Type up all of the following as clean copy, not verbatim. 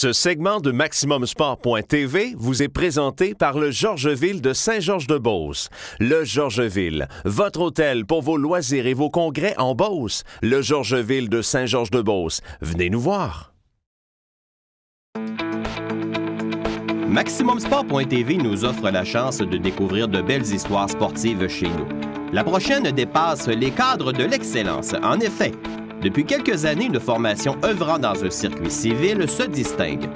Ce segment de MaximumSport.tv vous est présenté par le Georgeville de Saint-Georges-de-Beauce. Le Georgeville, votre hôtel pour vos loisirs et vos congrès en Beauce. Le Georgeville de Saint-Georges-de-Beauce. Venez nous voir. MaximumSport.tv nous offre la chance de découvrir de belles histoires sportives chez nous. La prochaine dépasse les cadres de l'excellence. En effet, depuis quelques années, une formation œuvrant dans un circuit civil se distingue.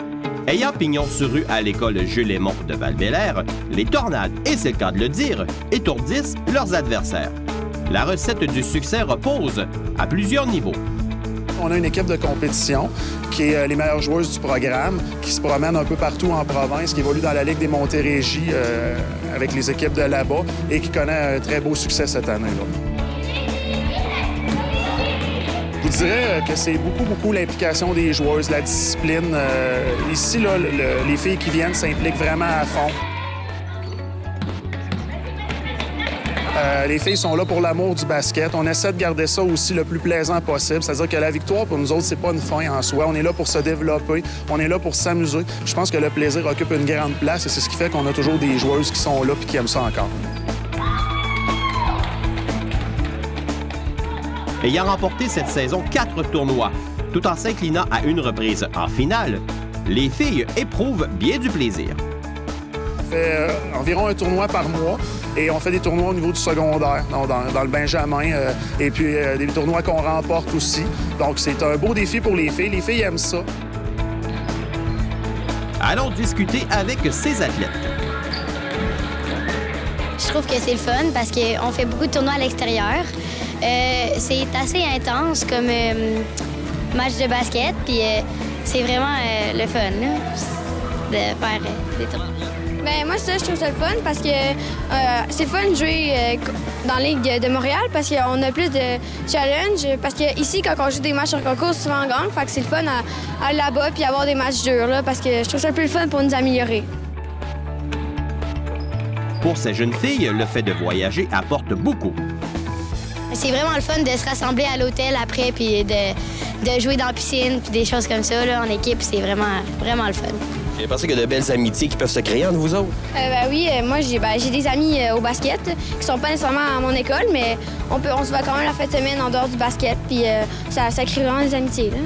Ayant pignon sur rue à l'école Jules Lémont de Val-Bélair, les Tornades, et c'est le cas de le dire, étourdissent leurs adversaires. La recette du succès repose à plusieurs niveaux. On a une équipe de compétition qui est les meilleures joueuses du programme, qui se promènent un peu partout en province, qui évolue dans la Ligue des Montérégies avec les équipes de là-bas et qui connaît un très beau succès cette année-là. Je dirais que c'est beaucoup l'implication des joueuses, la discipline. Ici, là, les filles qui viennent s'impliquent vraiment à fond. Les filles sont là pour l'amour du basket. On essaie de garder ça aussi le plus plaisant possible. C'est-à-dire que la victoire, pour nous autres, c'est pas une fin en soi. On est là pour se développer. On est là pour s'amuser. Je pense que le plaisir occupe une grande place et c'est ce qui fait qu'on a toujours des joueuses qui sont là et qui aiment ça encore. Ayant remporté cette saison 4 tournois, tout en s'inclinant à une reprise en finale, les filles éprouvent bien du plaisir. On fait environ un tournoi par mois et on fait des tournois au niveau du secondaire, dans le Benjamin, et puis des tournois qu'on remporte aussi. Donc c'est un beau défi pour les filles. Les filles aiment ça. Allons discuter avec ces athlètes. Je trouve que c'est le fun parce qu'on fait beaucoup de tournois à l'extérieur. C'est assez intense comme match de basket, puis c'est vraiment le fun là, de faire des tournois. Bien, moi, ça, je trouve ça le fun parce que c'est fun de jouer dans la Ligue de Montréal parce qu'on a plus de challenge. Parce qu'ici, quand on joue des matchs sur concours, souvent on gagne. Fait que c'est le fun à aller là-bas puis avoir des matchs durs là, parce que je trouve ça le plus fun pour nous améliorer. Pour ces jeunes filles, le fait de voyager apporte beaucoup. C'est vraiment le fun de se rassembler à l'hôtel après puis de jouer dans la piscine puis des choses comme ça là, en équipe. C'est vraiment le fun. J'ai pensé qu'il y a de belles amitiés qui peuvent se créer entre vous autres. Oui, moi, j'ai des amis au basket qui sont pas nécessairement à mon école, mais on se voit quand même la fin de semaine en dehors du basket, puis ça crée vraiment des amitiés, là.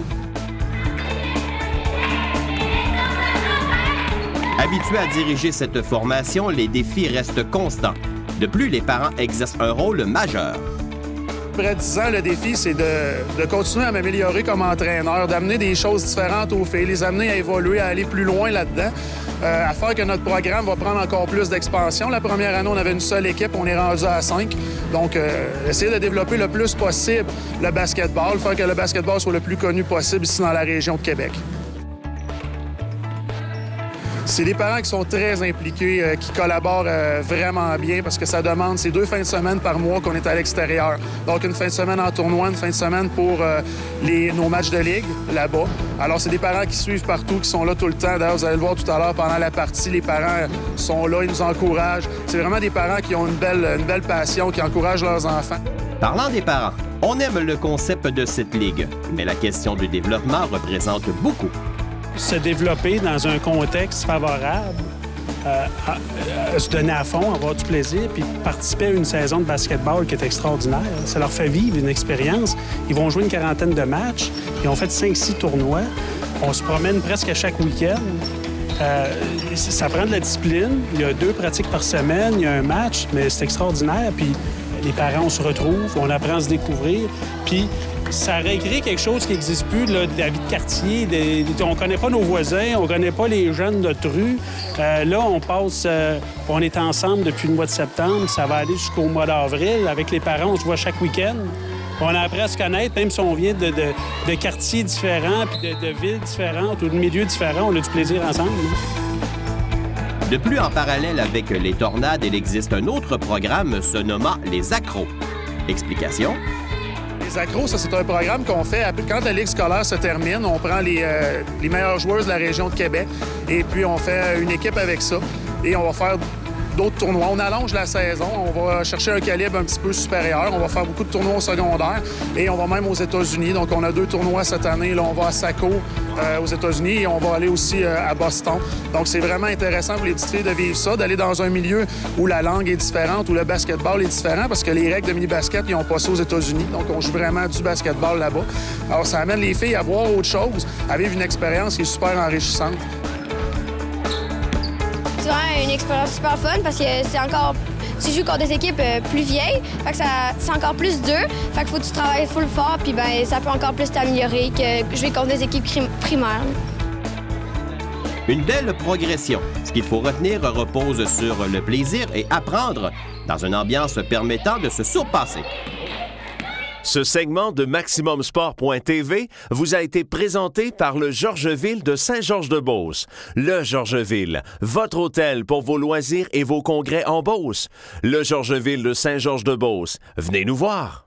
Habitués à diriger cette formation, les défis restent constants. De plus, les parents exercent un rôle majeur. Après 10 ans, le défi, c'est de continuer à m'améliorer comme entraîneur, d'amener des choses différentes aux filles, les amener à évoluer, à aller plus loin là-dedans, à faire que notre programme va prendre encore plus d'expansion. La première année, on avait une seule équipe, on est rendu à 5. Donc, essayer de développer le plus possible le basketball, faire que le basketball soit le plus connu possible ici dans la région de Québec. C'est des parents qui sont très impliqués, qui collaborent vraiment bien parce que ça demande, c'est 2 fins de semaine par mois qu'on est à l'extérieur. Donc, une fin de semaine en tournoi, une fin de semaine pour nos matchs de ligue là-bas. Alors, c'est des parents qui suivent partout, qui sont là tout le temps. D'ailleurs, vous allez le voir tout à l'heure, pendant la partie, les parents sont là, ils nous encouragent. C'est vraiment des parents qui ont une belle passion, qui encouragent leurs enfants. Parlant des parents, on aime le concept de cette ligue, mais la question du développement représente beaucoup. Se développer dans un contexte favorable, se donner à fond, avoir du plaisir, puis participer à une saison de basketball qui est extraordinaire. Ça leur fait vivre une expérience. Ils vont jouer une quarantaine de matchs. Ils ont fait 5-6 tournois. On se promène presque à chaque week-end. Ça prend de la discipline. Il y a 2 pratiques par semaine, il y a un match, mais c'est extraordinaire. Puis les parents, on se retrouve, on apprend à se découvrir. Puis ça recrée quelque chose qui n'existe plus, là, de la vie de quartier. On ne connaît pas nos voisins, on ne connaît pas les jeunes de notre rue. Là, on est ensemble depuis le mois de septembre. Ça va aller jusqu'au mois d'avril. Avec les parents, on se voit chaque week-end. On apprend à se connaître, même si on vient de quartiers différents, puis de villes différentes ou de milieux différents. On a du plaisir ensemble. De plus, en parallèle avec les Tornades, il existe un autre programme se nommant les Accros. Explication? Les Accros, ça, c'est un programme qu'on fait quand la Ligue scolaire se termine. On prend les meilleures joueuses de la région de Québec et puis on fait une équipe avec ça. Et on va faire d'autres tournois. On allonge la saison. On va chercher un calibre un petit peu supérieur. On va faire beaucoup de tournois au secondaire et on va même aux États-Unis. Donc, on a 2 tournois cette année. Là, on va à Saco aux États-Unis et on va aller aussi à Boston. Donc, c'est vraiment intéressant pour les petites filles de vivre ça, d'aller dans un milieu où la langue est différente, où le basketball est différent, parce que les règles de mini-basket, ils n'ont pas ça aux États-Unis. Donc, on joue vraiment du basketball là-bas. Alors, ça amène les filles à voir autre chose, à vivre une expérience qui est super enrichissante. C'est vraiment une expérience super fun parce que c'est encore... Tu joues contre des équipes plus vieilles, fait que c'est encore plus dur. Fait qu'il faut que tu travailles full fort, puis ben ça peut encore plus t'améliorer que jouer contre des équipes primaires. Une belle progression. Ce qu'il faut retenir repose sur le plaisir et apprendre dans une ambiance permettant de se surpasser. Ce segment de MaximumSport.tv vous a été présenté par le Georgeville de Saint-Georges-de-Beauce. Le Georgeville, votre hôtel pour vos loisirs et vos congrès en Beauce. Le Georgeville de Saint-Georges-de-Beauce. Venez nous voir.